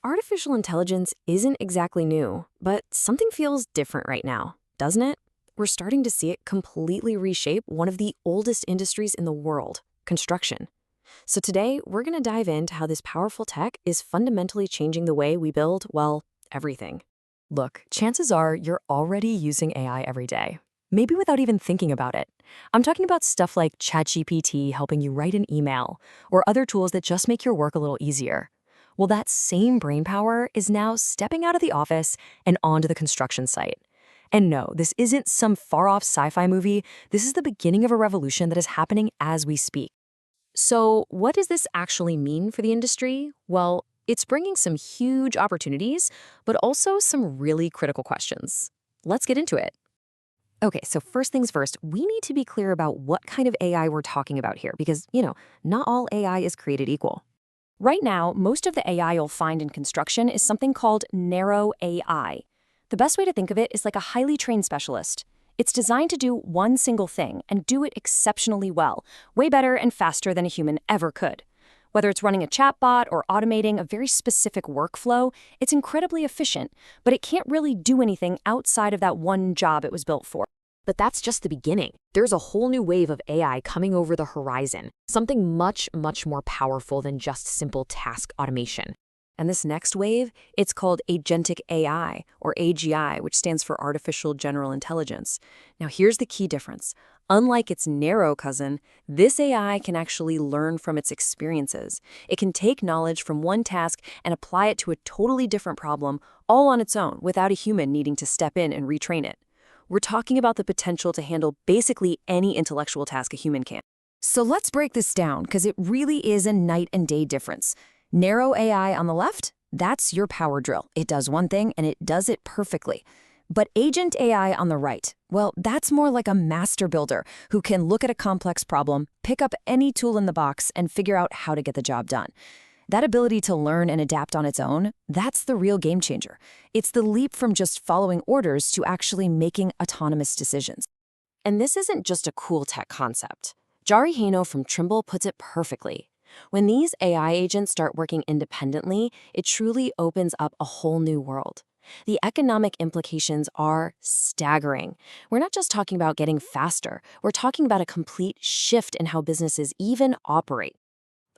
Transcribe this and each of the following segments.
Artificial intelligence isn't exactly new, but something feels different right now, doesn't it? We're starting to see it completely reshape one of the oldest industries in the world, construction. So today, we're going to dive into how this powerful tech is fundamentally changing the way we build, well, everything. Look, chances are you're already using AI every day, maybe without even thinking about it. I'm talking about stuff like ChatGPT helping you write an email, or other tools that just make your work a little easier. Well, that same brainpower is now stepping out of the office and onto the construction site. And no, this isn't some far-off sci-fi movie. This is the beginning of a revolution that is happening as we speak. So, what does this actually mean for the industry? Well, it's bringing some huge opportunities, but also some really critical questions. Let's get into it. Okay, so first things first, we need to be clear about what kind of AI we're talking about here because, not all AI is created equal. Right now, most of the AI you'll find in construction is something called narrow AI. The best way to think of it is like a highly trained specialist. It's designed to do one single thing and do it exceptionally well, way better and faster than a human ever could. Whether it's running a chatbot or automating a very specific workflow, it's incredibly efficient, but it can't really do anything outside of that one job it was built for. But that's just the beginning. There's a whole new wave of AI coming over the horizon, something much, much more powerful than just simple task automation. And this next wave, it's called agentic AI, or AGI, which stands for Artificial General Intelligence. Now here's the key difference. Unlike its narrow cousin, this AI can actually learn from its experiences. It can take knowledge from one task and apply it to a totally different problem, all on its own, without a human needing to step in and retrain it. We're talking about the potential to handle basically any intellectual task a human can. So let's break this down, because it really is a night and day difference. Narrow AI on the left, that's your power drill. It does one thing, and it does it perfectly. But agent AI on the right, well, that's more like a master builder who can look at a complex problem, pick up any tool in the box, and figure out how to get the job done. That ability to learn and adapt on its own, that's the real game changer. It's the leap from just following orders to actually making autonomous decisions. And this isn't just a cool tech concept. Jari Haino from Trimble puts it perfectly. When these AI agents start working independently, it truly opens up a whole new world. The economic implications are staggering. We're not just talking about getting faster, we're talking about a complete shift in how businesses even operate.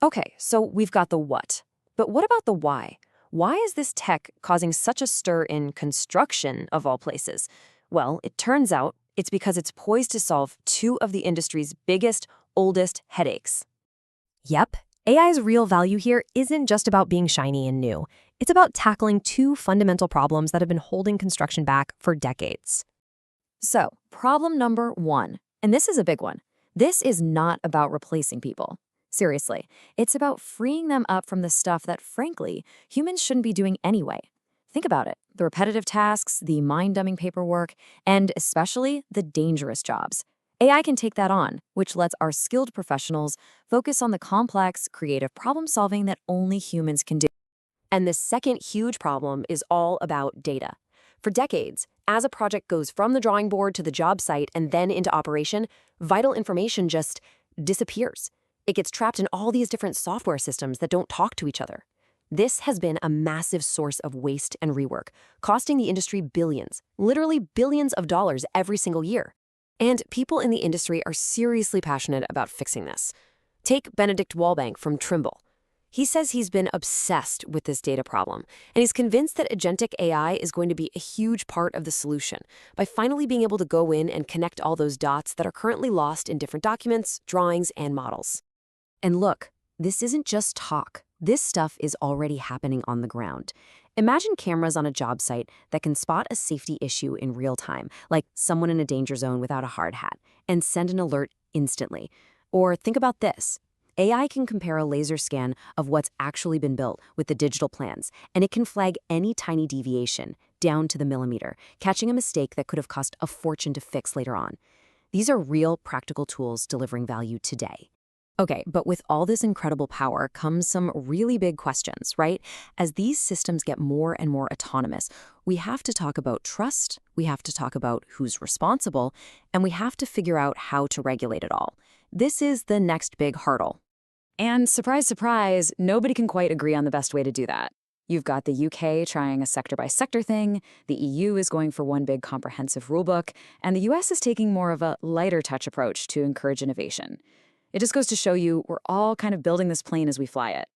Okay, so we've got the what. But what about the why? Why is this tech causing such a stir in construction, of all places? Well, it turns out it's because it's poised to solve two of the industry's biggest, oldest headaches. Yep, AI's real value here isn't just about being shiny and new. It's about tackling two fundamental problems that have been holding construction back for decades. So, problem number one, and this is a big one. This is not about replacing people. Seriously, it's about freeing them up from the stuff that, frankly, humans shouldn't be doing anyway. Think about it. The repetitive tasks, the mind-numbing paperwork, and especially the dangerous jobs. AI can take that on, which lets our skilled professionals focus on the complex, creative problem-solving that only humans can do. And the second huge problem is all about data. For decades, as a project goes from the drawing board to the job site and then into operation, vital information just disappears. It gets trapped in all these different software systems that don't talk to each other. This has been a massive source of waste and rework, costing the industry billions, literally billions of dollars every single year. And people in the industry are seriously passionate about fixing this. Take Benedict Wallbank from Trimble. He says he's been obsessed with this data problem, and he's convinced that agentic AI is going to be a huge part of the solution by finally being able to go in and connect all those dots that are currently lost in different documents, drawings, and models. And look, this isn't just talk. This stuff is already happening on the ground. Imagine cameras on a job site that can spot a safety issue in real time, like someone in a danger zone without a hard hat, and send an alert instantly. Or think about this. AI can compare a laser scan of what's actually been built with the digital plans, and it can flag any tiny deviation, down to the millimeter, catching a mistake that could have cost a fortune to fix later on. These are real, practical tools delivering value today. Okay, but with all this incredible power comes some really big questions, right? As these systems get more and more autonomous, we have to talk about trust, we have to talk about who's responsible, and we have to figure out how to regulate it all. This is the next big hurdle. And surprise, surprise, nobody can quite agree on the best way to do that. You've got the UK trying a sector-by-sector thing, the EU is going for one big comprehensive rulebook, and the US is taking more of a lighter touch approach to encourage innovation. It just goes to show you we're all kind of building this plane as we fly it.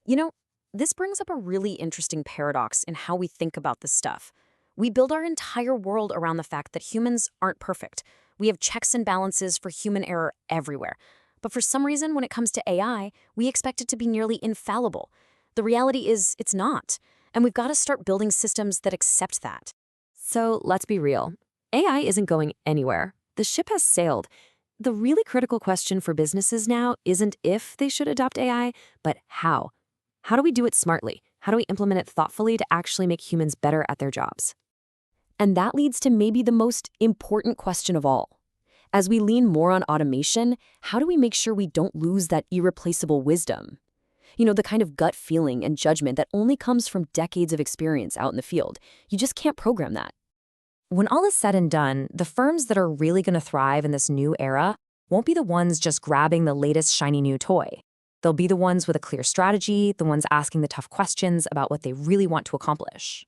You know, this brings up a really interesting paradox in how we think about this stuff. We build our entire world around the fact that humans aren't perfect. We have checks and balances for human error everywhere. But for some reason, when it comes to AI, we expect it to be nearly infallible. The reality is, it's not. And we've got to start building systems that accept that. So let's be real. AI isn't going anywhere. The ship has sailed. The really critical question for businesses now isn't if they should adopt AI, but how. How do we do it smartly? How do we implement it thoughtfully to actually make humans better at their jobs? And that leads to maybe the most important question of all. As we lean more on automation, how do we make sure we don't lose that irreplaceable wisdom? You know, the kind of gut feeling and judgment that only comes from decades of experience out in the field. You just can't program that. When all is said and done, the firms that are really going to thrive in this new era won't be the ones just grabbing the latest shiny new toy. They'll be the ones with a clear strategy, the ones asking the tough questions about what they really want to accomplish.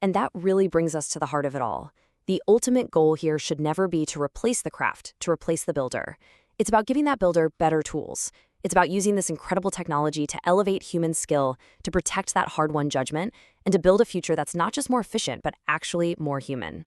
And that really brings us to the heart of it all. The ultimate goal here should never be to replace the craft, to replace the builder. It's about giving that builder better tools. It's about using this incredible technology to elevate human skill, to protect that hard-won judgment, and to build a future that's not just more efficient, but actually more human.